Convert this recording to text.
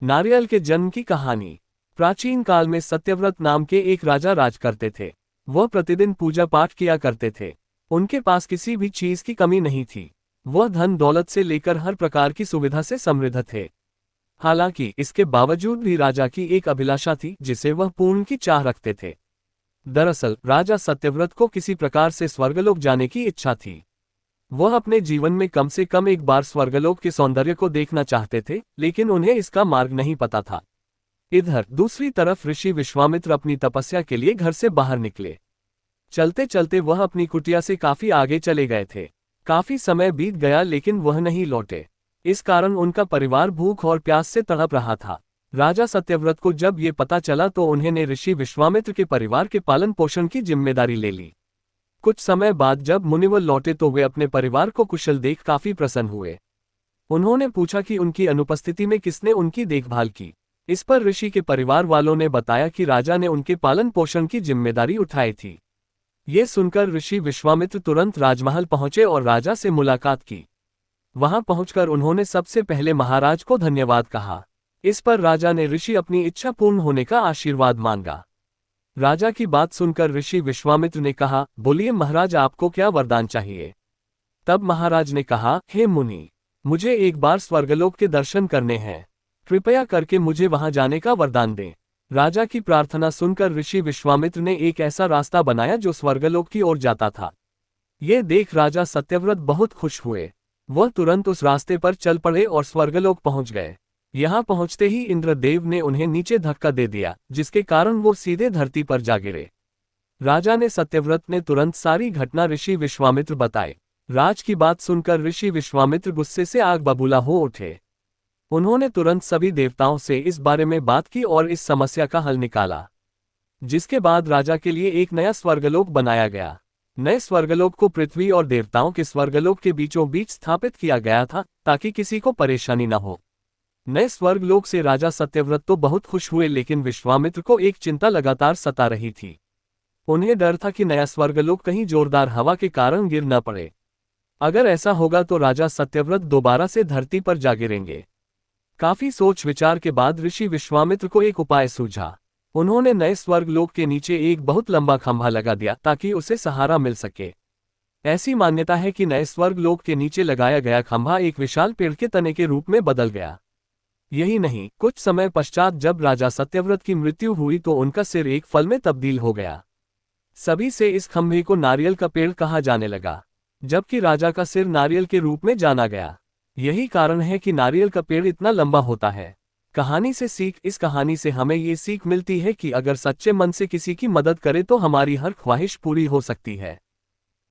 नारियल के जन्म की कहानी। प्राचीन काल में सत्यव्रत नाम के एक राजा राज करते थे। वह प्रतिदिन पूजा पाठ किया करते थे। उनके पास किसी भी चीज की कमी नहीं थी। वह धन दौलत से लेकर हर प्रकार की सुविधा से समृद्ध थे। हालांकि इसके बावजूद भी राजा की एक अभिलाषा थी जिसे वह पूर्ण की चाह रखते थे। दरअसल राजा सत्यव्रत को किसी प्रकार से स्वर्गलोक जाने की इच्छा थी। वह अपने जीवन में कम से कम एक बार स्वर्गलोक के सौंदर्य को देखना चाहते थे, लेकिन उन्हें इसका मार्ग नहीं पता था। इधर दूसरी तरफ ऋषि विश्वामित्र अपनी तपस्या के लिए घर से बाहर निकले। चलते चलते वह अपनी कुटिया से काफी आगे चले गए थे। काफी समय बीत गया लेकिन वह नहीं लौटे। इस कारण उनका परिवार भूख और प्यास से तड़प रहा था। राजा सत्यव्रत को जब ये पता चला तो उन्होंने ऋषि विश्वामित्र के परिवार के पालन पोषण की जिम्मेदारी ले ली। कुछ समय बाद जब मुनिवर लौटे तो वे अपने परिवार को कुशल देख काफी प्रसन्न हुए। उन्होंने पूछा कि उनकी अनुपस्थिति में किसने उनकी देखभाल की। इस पर ऋषि के परिवार वालों ने बताया कि राजा ने उनके पालन पोषण की जिम्मेदारी उठाई थी। ये सुनकर ऋषि विश्वामित्र तुरंत राजमहल पहुंचे और राजा से मुलाकात की। वहां पहुंचकर उन्होंने सबसे पहले महाराज को धन्यवाद कहा। इस पर राजा ने ऋषि अपनी इच्छा पूर्ण होने का आशीर्वाद मांगा। राजा की बात सुनकर ऋषि विश्वामित्र ने कहा, बोलिए महाराज, आपको क्या वरदान चाहिए। तब महाराज ने कहा, हे मुनि, मुझे एक बार स्वर्गलोक के दर्शन करने हैं। कृपया करके मुझे वहां जाने का वरदान दें। राजा की प्रार्थना सुनकर ऋषि विश्वामित्र ने एक ऐसा रास्ता बनाया जो स्वर्गलोक की ओर जाता था। ये देख राजा सत्यव्रत बहुत खुश हुए। वह तुरंत उस रास्ते पर चल पड़े और स्वर्गलोक पहुंच गए। यहाँ पहुंचते ही इंद्रदेव ने उन्हें नीचे धक्का दे दिया, जिसके कारण वो सीधे धरती पर जा गिरे। राजा ने सत्यव्रत ने तुरंत सारी घटना ऋषि विश्वामित्र बताई। राज की बात सुनकर ऋषि विश्वामित्र गुस्से से आग बबूला हो उठे। उन्होंने तुरंत सभी देवताओं से इस बारे में बात की और इस समस्या का हल निकाला, जिसके बाद राजा के लिए एक नया स्वर्गलोक बनाया गया। नए स्वर्गलोक को पृथ्वी और देवताओं के स्वर्गलोक के बीचों बीच स्थापित किया गया था, ताकि किसी को परेशानी न हो। नए स्वर्गलोक से राजा सत्यव्रत तो बहुत खुश हुए, लेकिन विश्वामित्र को एक चिंता लगातार सता रही थी। उन्हें डर था कि नया स्वर्गलोक कहीं जोरदार हवा के कारण गिर न पड़े। अगर ऐसा होगा तो राजा सत्यव्रत दोबारा से धरती पर जा गिरेंगे। काफी सोच विचार के बाद ऋषि विश्वामित्र को एक उपाय सूझा। उन्होंने नए स्वर्गलोक के नीचे एक बहुत लंबा खंभा लगा दिया ताकि उसे सहारा मिल सके। ऐसी मान्यता है कि नए स्वर्गलोक के नीचे लगाया गया खंभा एक विशाल पेड़ के तने के रूप में बदल गया। यही नहीं, कुछ समय पश्चात जब राजा सत्यव्रत की मृत्यु हुई तो उनका सिर एक फल में तब्दील हो गया। सभी से इस खंभे को नारियल का पेड़ कहा जाने लगा, जबकि राजा का सिर नारियल के रूप में जाना गया। यही कारण है कि नारियल का पेड़ इतना लंबा होता है। कहानी से सीख। इस कहानी से हमें ये सीख मिलती है कि अगर सच्चे मन से किसी की मदद करें तो हमारी हर ख्वाहिश पूरी हो सकती है।